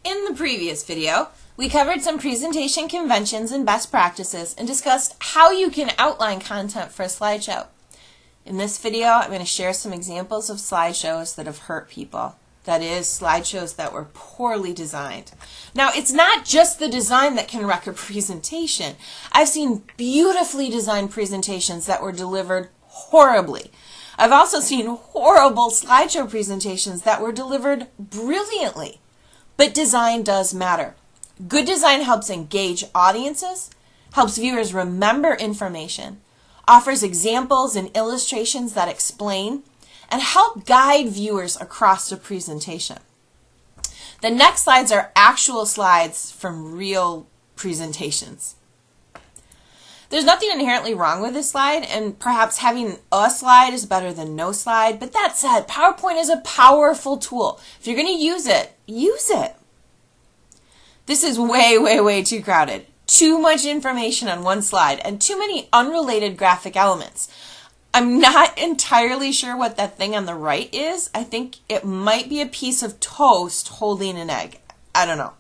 In the previous video, we covered some presentation conventions and best practices and discussed how you can outline content for a slideshow. In this video, I'm going to share some examples of slideshows that have hurt people. That is, slideshows that were poorly designed. Now, it's not just the design that can wreck a presentation. I've seen beautifully designed presentations that were delivered horribly. I've also seen horrible slideshow presentations that were delivered brilliantly. But design does matter. Good design helps engage audiences, helps viewers remember information, offers examples and illustrations that explain, and help guide viewers across the presentation. The next slides are actual slides from real presentations. There's nothing inherently wrong with this slide, and perhaps having a slide is better than no slide, but that said, PowerPoint is a powerful tool. If you're going to use it, use it. This is way too crowded. Too much information on one slide, and too many unrelated graphic elements. I'm not entirely sure what that thing on the right is. I think it might be a piece of toast holding an egg. I don't know.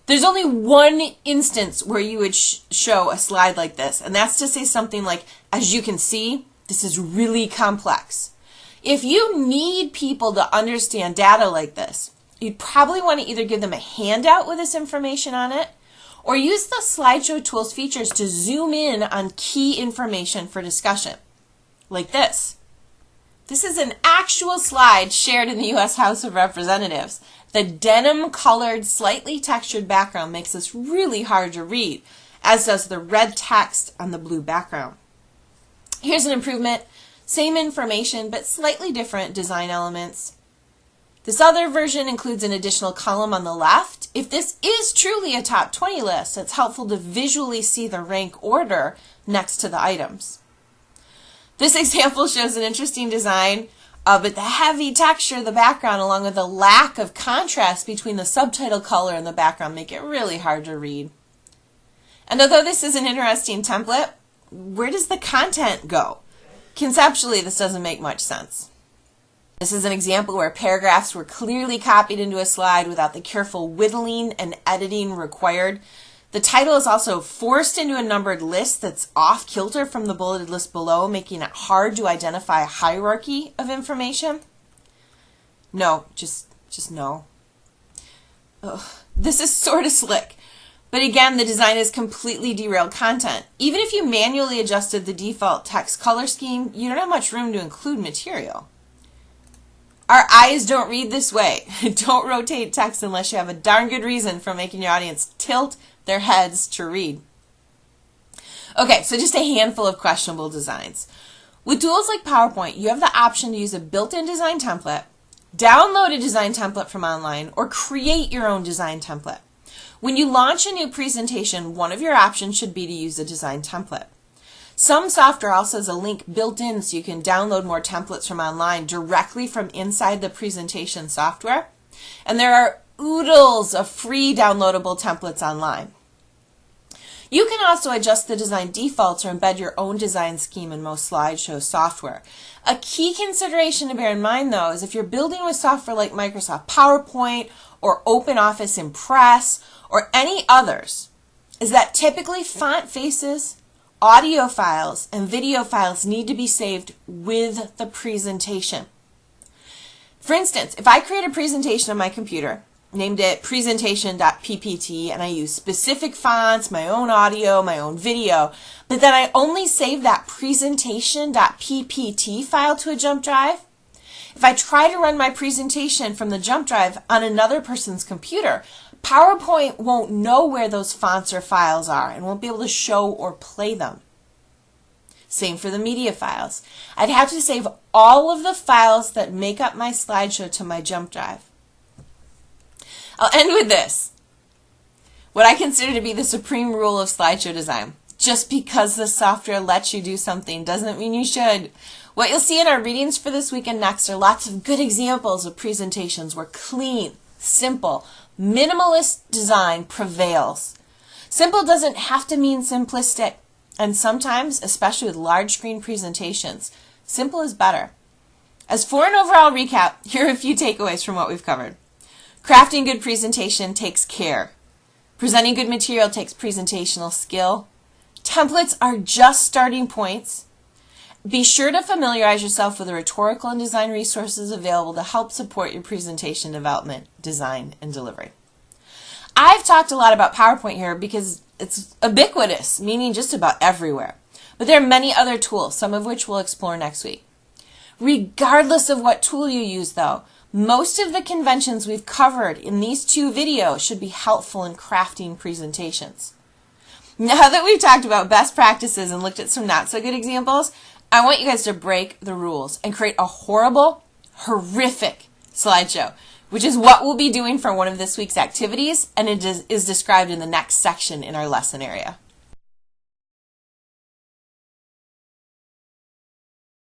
There's only one instance where you would show a slide like this, and that's to say something like, as you can see, this is really complex. If you need people to understand data like this, you'd probably want to either give them a handout with this information on it, or use the slideshow tools features to zoom in on key information for discussion, like this. This is an actual slide shared in the U.S. House of Representatives. The denim-colored, slightly textured background makes this really hard to read, as does the red text on the blue background. Here's an improvement. Same information, but slightly different design elements. This other version includes an additional column on the left. If this is truly a top 20 list, it's helpful to visually see the rank order next to the items. This example shows an interesting design, but the heavy texture of the background along with the lack of contrast between the subtitle color and the background make it really hard to read. And although this is an interesting template, where does the content go? Conceptually, this doesn't make much sense. This is an example where paragraphs were clearly copied into a slide without the careful whittling and editing required. The title is also forced into a numbered list that's off kilter from the bulleted list below, making it hard to identify a hierarchy of information. No, just no. Ugh. This is sort of slick, but again, the design has completely derailed content. Even if you manually adjusted the default text color scheme, you don't have much room to include material. Our eyes don't read this way. Don't rotate text unless you have a darn good reason for making your audience tilt their heads to read. Okay, so just a handful of questionable designs. With tools like PowerPoint, you have the option to use a built-in design template, download a design template from online, or create your own design template. When you launch a new presentation, one of your options should be to use a design template. Some software also has a link built in so you can download more templates from online directly from inside the presentation software. And there are oodles of free downloadable templates online. You can also adjust the design defaults or embed your own design scheme in most slideshow software. A key consideration to bear in mind, though, is if you're building with software like Microsoft PowerPoint or OpenOffice Impress or any others, is that typically font faces, audio files, and video files need to be saved with the presentation. For instance, if I create a presentation on my computer, named it presentation.ppt, and I use specific fonts, my own audio, my own video, but then I only save that presentation.ppt file to a jump drive, if I try to run my presentation from the jump drive on another person's computer, PowerPoint won't know where those fonts or files are and won't be able to show or play them. Same for the media files. I'd have to save all of the files that make up my slideshow to my jump drive. I'll end with this. What I consider to be the supreme rule of slideshow design. Just because the software lets you do something doesn't mean you should. What you'll see in our readings for this week and next are lots of good examples of presentations where clean, simple, minimalist design prevails. Simple doesn't have to mean simplistic, and sometimes, especially with large screen presentations, simple is better. As for an overall recap, here are a few takeaways from what we've covered. Crafting good presentation takes care. Presenting good material takes presentational skill. Templates are just starting points. Be sure to familiarize yourself with the rhetorical and design resources available to help support your presentation development, design, and delivery. I've talked a lot about PowerPoint here because it's ubiquitous, meaning just about everywhere. But there are many other tools, some of which we'll explore next week. Regardless of what tool you use, though, most of the conventions we've covered in these 2 videos should be helpful in crafting presentations. Now that we've talked about best practices and looked at some not so good examples, I want you guys to break the rules and create a horrible, horrific slideshow, which is what we'll be doing for one of this week's activities, and it is described in the next section in our lesson area.